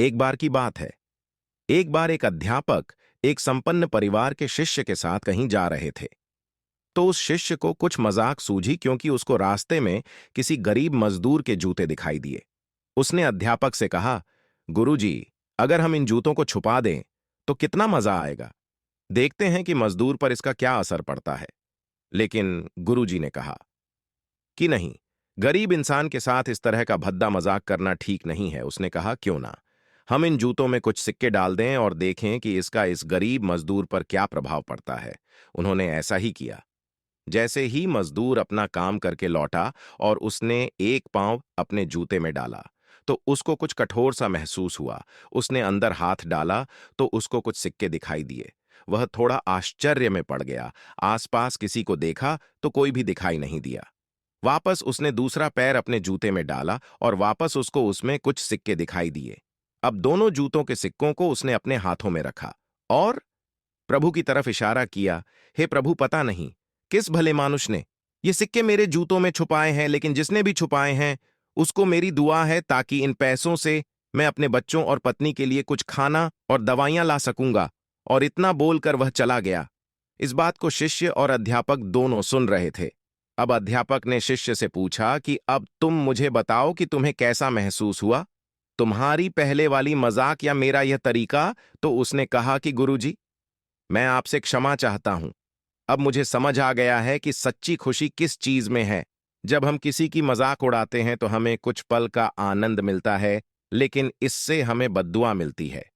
एक बार की बात है। एक बार एक अध्यापक एक संपन्न परिवार के शिष्य के साथ कहीं जा रहे थे। तो उस शिष्य को कुछ मजाक सूझी क्योंकि उसको रास्ते में किसी गरीब मजदूर के जूते दिखाई दिए। उसने अध्यापक से कहा, गुरुजी, अगर हम इन जूतों को छुपा दें तो कितना मजा आएगा। देखते हैं कि मजदूर पर इसका क्या असर पड़ता है। लेकिन गुरुजी ने कहा कि नहीं, गरीब इंसान के साथ इस तरह का भद्दा मजाक करना ठीक नहीं है। उसने कहा, क्यों ना हम इन जूतों में कुछ सिक्के डाल दें और देखें कि इसका इस गरीब मजदूर पर क्या प्रभाव पड़ता है। उन्होंने ऐसा ही किया। जैसे ही मजदूर अपना काम करके लौटा और उसने एक पांव अपने जूते में डाला तो उसको कुछ कठोर सा महसूस हुआ। उसने अंदर हाथ डाला तो उसको कुछ सिक्के दिखाई दिए। वह थोड़ा आश्चर्य में पड़ गया। आसपास किसी को देखा तो कोई भी दिखाई नहीं दिया। वापस उसने दूसरा पैर अपने जूते में डाला और वापस उसको उसमें कुछ सिक्के दिखाई दिए। अब दोनों जूतों के सिक्कों को उसने अपने हाथों में रखा और प्रभु की तरफ इशारा किया। हे प्रभु, पता नहीं किस भले मानुष ने ये सिक्के मेरे जूतों में छुपाए हैं, लेकिन जिसने भी छुपाए हैं उसको मेरी दुआ है ताकि इन पैसों से मैं अपने बच्चों और पत्नी के लिए कुछ खाना और दवाइयां ला सकूंगा। और इतना बोलकर वह चला गया। इस बात को शिष्य और अध्यापक दोनों सुन रहे थे। अब अध्यापक ने शिष्य से पूछा कि अब तुम मुझे बताओ कि तुम्हें कैसा महसूस हुआ, तुम्हारी पहले वाली मजाक या मेरा यह तरीका। तो उसने कहा कि गुरुजी, मैं आपसे क्षमा चाहता हूं। अब मुझे समझ आ गया है कि सच्ची खुशी किस चीज में है। जब हम किसी की मजाक उड़ाते हैं तो हमें कुछ पल का आनंद मिलता है, लेकिन इससे हमें बद्दुआ मिलती है।